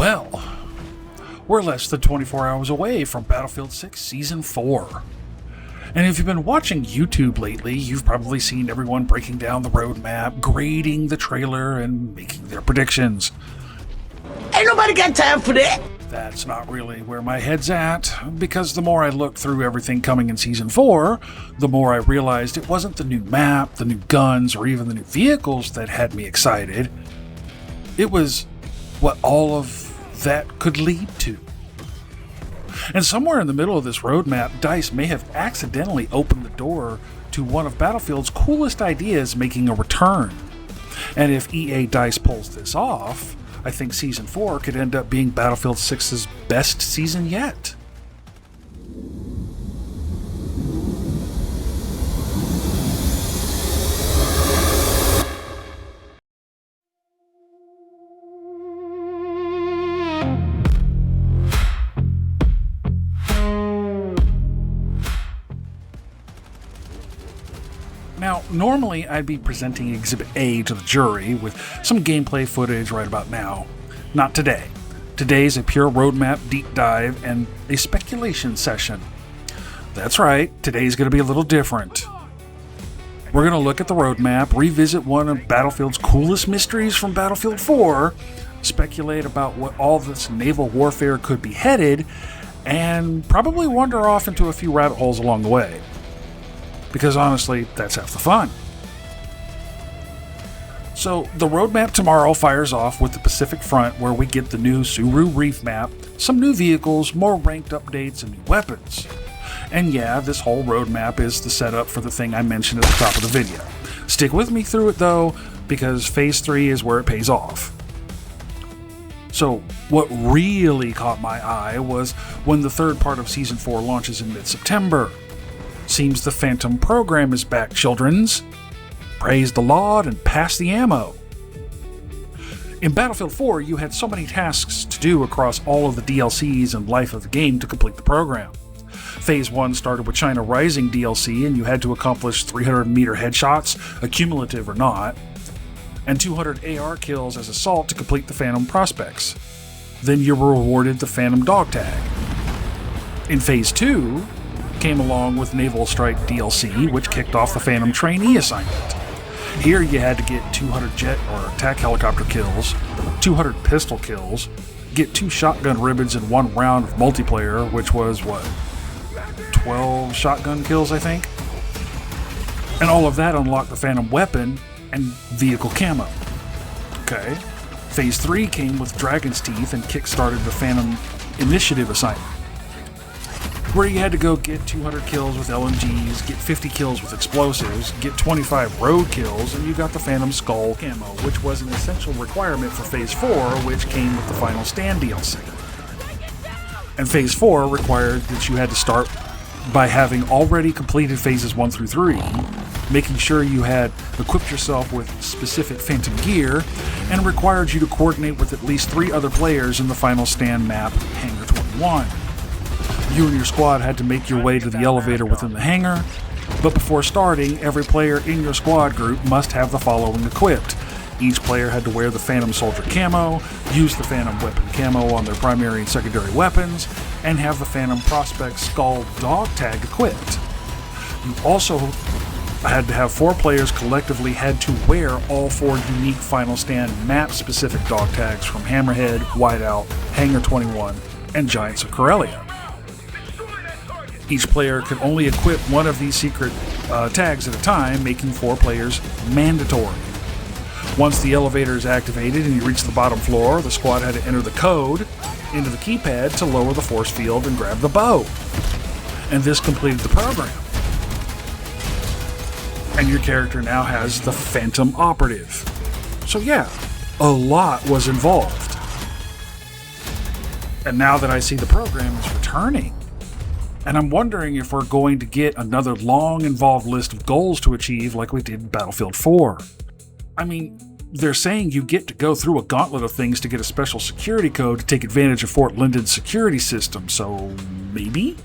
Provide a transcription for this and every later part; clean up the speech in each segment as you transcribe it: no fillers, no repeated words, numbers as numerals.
Well, we're less than 24 hours away from Battlefield 6 Season 4. And if you've been watching YouTube lately, you've probably seen everyone breaking down the roadmap, grading the trailer, and making their predictions. Ain't nobody got time for that! That's not really where my head's at, because the more I looked through everything coming in Season 4, the more I realized it wasn't the new map, the new guns, or even the new vehicles that had me excited. It was what all of that could lead to. And somewhere in the middle of this roadmap, DICE may have accidentally opened the door to one of Battlefield's coolest ideas making a return. And if EA DICE pulls this off, I think Season 4 could end up being Battlefield 6's best season yet. Now, normally I'd be presenting Exhibit A to the jury with some gameplay footage right about now. Not today. Today's a pure roadmap deep dive and a speculation session. That's right, today's going to be a little different. We're going to look at the roadmap, revisit one of Battlefield's coolest mysteries from Battlefield 4, speculate about what all this naval warfare could be headed, and probably wander off into a few rabbit holes along the way. Because honestly, that's half the fun. So, the roadmap tomorrow fires off with the Pacific Front, where we get the new Tsuru Reef map, some new vehicles, more ranked updates, and new weapons. And yeah, this whole roadmap is the setup for the thing I mentioned at the top of the video. Stick with me through it though, because Phase 3 is where it pays off. So, what really caught my eye was when the third part of Season 4 launches in mid-September. Seems the Phantom Program is back, childrens. Praise the Lord and pass the ammo. In Battlefield 4, you had so many tasks to do across all of the DLCs and life of the game to complete the program. Phase 1 started with China Rising DLC, and you had to accomplish 300-meter headshots, accumulative or not, and 200 AR kills as assault to complete the Phantom Prospects. Then you were rewarded the Phantom Dog Tag. In Phase 2, came along with Naval Strike DLC, which kicked off the Phantom Trainee assignment. Here you had to get 200 jet or attack helicopter kills, 200 pistol kills, get 2 shotgun ribbons in 1 round of multiplayer, which was, 12 shotgun kills, I think? And all of that unlocked the Phantom weapon and vehicle camo. Okay. Phase 3 came with Dragon's Teeth and kickstarted the Phantom Initiative assignment, where you had to go get 200 kills with LMGs, get 50 kills with explosives, get 25 road kills, and you got the Phantom Skull camo, which was an essential requirement for Phase 4, which came with the Final Stand DLC. And Phase 4 required that you had to start by having already completed Phases 1 through 3, making sure you had equipped yourself with specific Phantom gear, and required you to coordinate with at least 3 other players in the Final Stand map, Hangar 21. You and your squad had to make your way to the elevator within the hangar, but before starting, every player in your squad group must have the following equipped. Each player had to wear the Phantom Soldier camo, use the Phantom Weapon camo on their primary and secondary weapons, and have the Phantom Prospect Skull Dog Tag equipped. You also had to have 4 players collectively had to wear all 4 unique Final Stand map-specific dog tags from Hammerhead, Whiteout, Hangar 21, and Giants of Corellia. Each player could only equip one of these secret tags at a time, making 4 players mandatory. Once the elevator is activated and you reach the bottom floor, the squad had to enter the code into the keypad to lower the force field and grab the bow. And this completed the program. And your character now has the Phantom Operative. So yeah, a lot was involved. And now that I see the program is returning, and I'm wondering if we're going to get another long, involved list of goals to achieve like we did in Battlefield 4. I mean, they're saying you get to go through a gauntlet of things to get a special security code to take advantage of Fort Linden's security system, so maybe?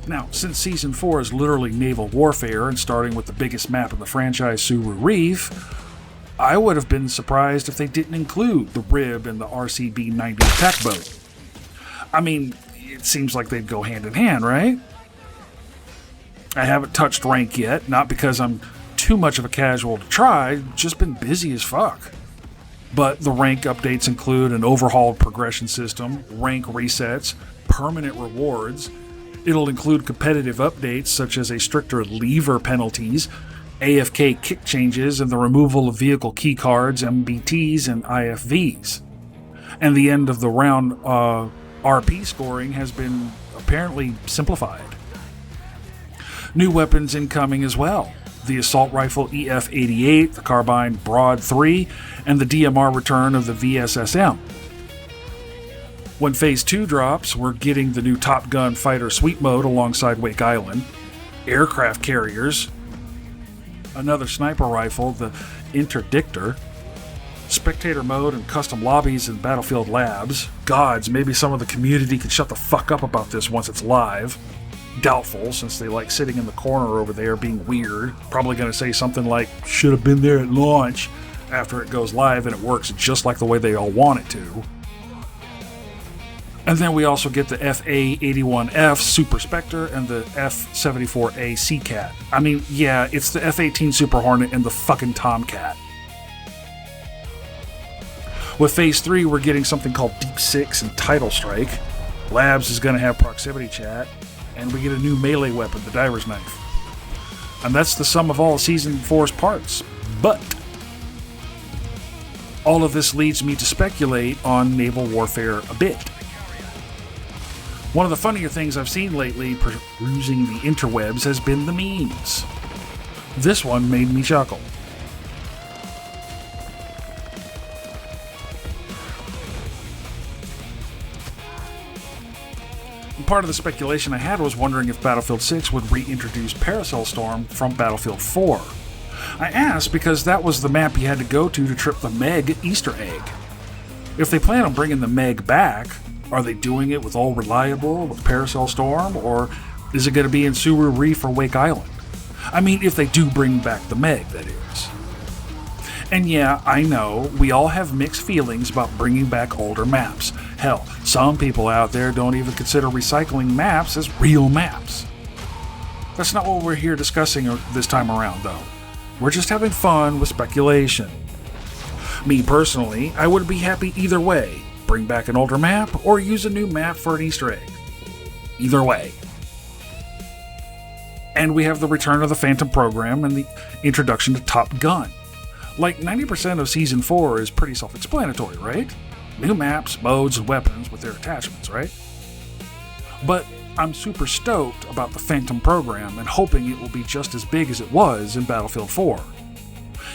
Now, since Season 4 is literally naval warfare, and starting with the biggest map in the franchise, Tsuru Reef, I would have been surprised if they didn't include the Rib and the RCB-90 attack boat. I mean, it seems like they'd go hand in hand, right? I haven't touched rank yet, not because I'm too much of a casual to try, just been busy as fuck. But the rank updates include an overhauled progression system, rank resets, permanent rewards. It'll include competitive updates such as a stricter lever penalties, AFK kick changes, and the removal of vehicle keycards, MBTs, and IFVs. And the end of the round RP scoring has been apparently simplified. New weapons incoming as well. The assault rifle EF-88, the carbine Broad 3, and the DMR return of the VSSM. When Phase 2 drops, we're getting the new Top Gun Fighter Sweep Mode alongside Wake Island, aircraft carriers, another sniper rifle, the Interdictor, spectator mode and custom lobbies in Battlefield Labs. Gods, maybe some of the community could shut the fuck up about this once it's live. Doubtful, since they like sitting in the corner over there being weird. Probably going to say something like, should have been there at launch, after it goes live and it works just like the way they all want it to. And then we also get the FA-81F Super Spectre and the F-74A Seacat. I mean, yeah, it's the F-18 Super Hornet and the fucking Tomcat. With Phase 3, we're getting something called Deep Six and Tidal Strike. Labs is going to have proximity chat. And we get a new melee weapon, the Diver's Knife. And that's the sum of all Season 4's parts. But all of this leads me to speculate on naval warfare a bit. One of the funnier things I've seen lately perusing the interwebs has been the memes. This one made me chuckle. Part of the speculation I had was wondering if Battlefield 6 would reintroduce Paracel Storm from Battlefield 4. I asked because that was the map you had to go to trip the Meg Easter egg. If they plan on bringing the Meg back, are they doing it with All Reliable, with Paracel Storm, or is it going to be in Tsuru Reef or Wake Island? I mean, if they do bring back the Meg, that is. And yeah, I know, we all have mixed feelings about bringing back older maps. Hell, some people out there don't even consider recycling maps as real maps. That's not what we're here discussing this time around, though. We're just having fun with speculation. Me personally, I would be happy either way. Bring back an older map, or use a new map for an Easter egg. Either way. And we have the return of the Phantom Program and the introduction to Top Gun. Like 90% of Season 4 is pretty self-explanatory, right? New maps, modes, and weapons with their attachments, right? But I'm super stoked about the Phantom Program and hoping it will be just as big as it was in Battlefield 4.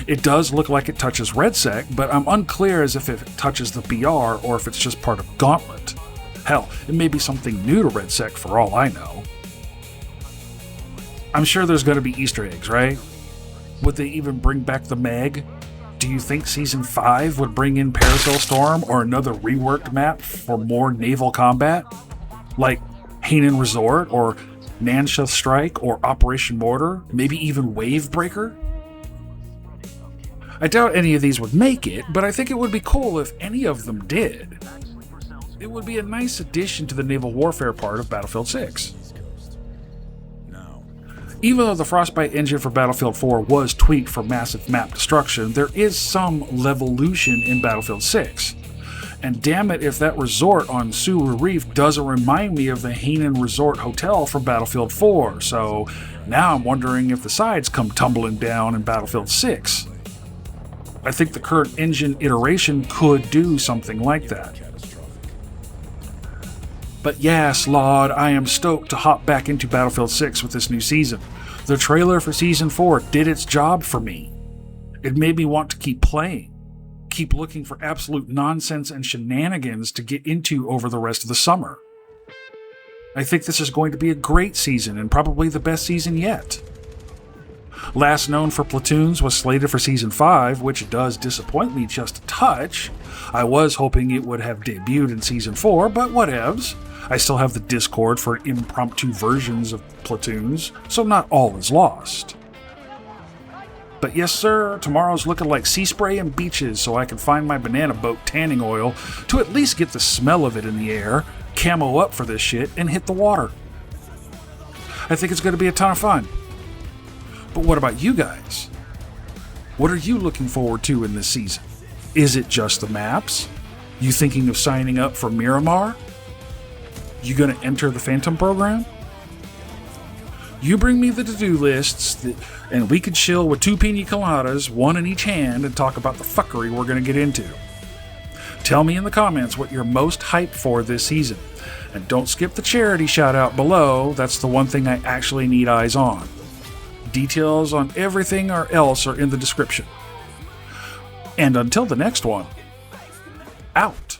It does look like it touches RedSec, but I'm unclear as if it touches the BR or if it's just part of Gauntlet. Hell, it may be something new to RedSec for all I know. I'm sure there's going to be Easter eggs, right? Would they even bring back the Meg? Do you think Season 5 would bring in Paracel Storm or another reworked map for more naval combat? Like Hainan Resort or Nansha Strike or Operation Mortar? Maybe even Wavebreaker? I doubt any of these would make it, but I think it would be cool if any of them did. It would be a nice addition to the naval warfare part of Battlefield 6. Even though the Frostbite engine for Battlefield 4 was tweaked for massive map destruction, there is some levolution in Battlefield 6. And damn it if that resort on Tsuru Reef doesn't remind me of the Hainan Resort Hotel from Battlefield 4, so now I'm wondering if the sides come tumbling down in Battlefield 6. I think the current engine iteration could do something like that. But yes, Lord, I am stoked to hop back into Battlefield 6 with this new season. The trailer for Season 4 did its job for me. It made me want to keep playing, keep looking for absolute nonsense and shenanigans to get into over the rest of the summer. I think this is going to be a great season and probably the best season yet. Last known for Platoons was slated for Season 5, which does disappoint me just a touch. I was hoping it would have debuted in Season 4, but whatevs. I still have the Discord for impromptu versions of Platoons, so not all is lost. But yes, sir, tomorrow's looking like sea spray and beaches, so I can find my banana boat tanning oil to at least get the smell of it in the air, camo up for this shit, and hit the water. I think it's going to be a ton of fun. But what about you guys? What are you looking forward to in this season? Is it just the maps? You thinking of signing up for Miramar? You going to enter the Phantom Program? You bring me the to-do lists, and we could chill with 2 pina coladas, 1 in each hand, and talk about the fuckery we're going to get into. Tell me in the comments what you're most hyped for this season. And don't skip the charity shout out below, that's the one thing I actually need eyes on. Details on everything else are in the description. And until the next one, out.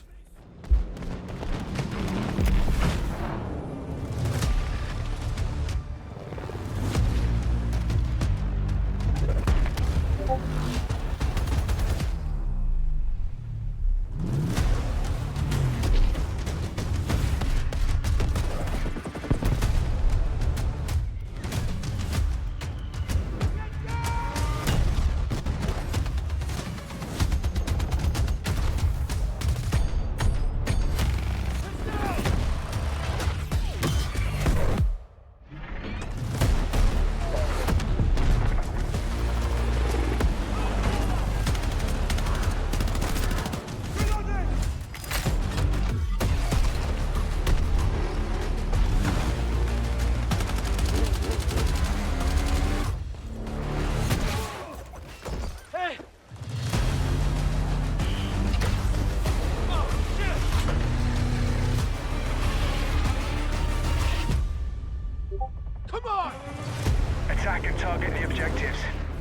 Attack and target the objectives.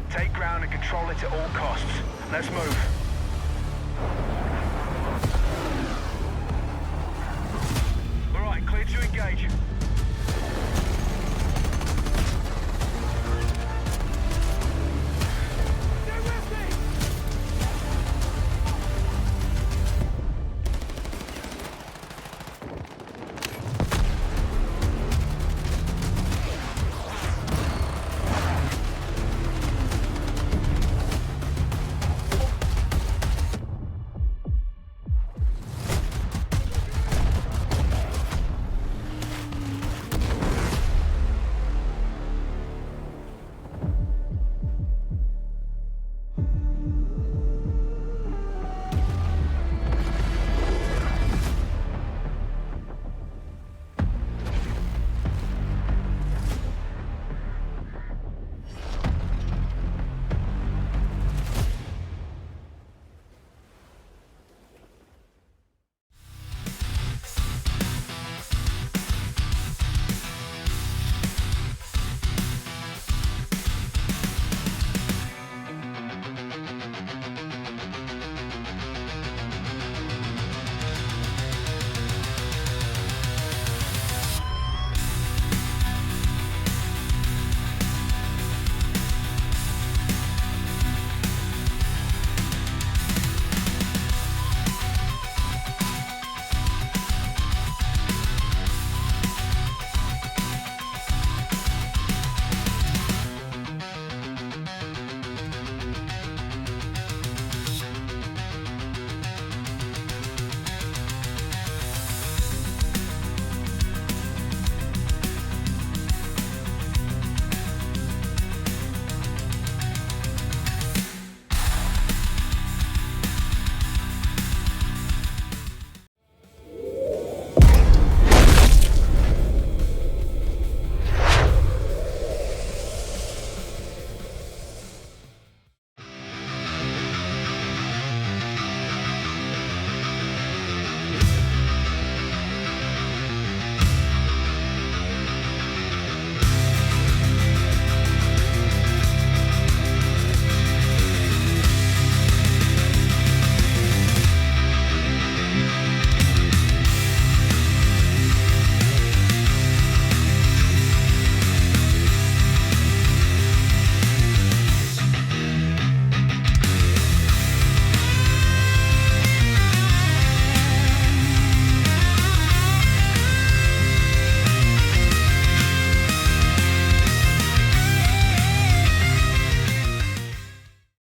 Take ground and control it at all costs. Let's move.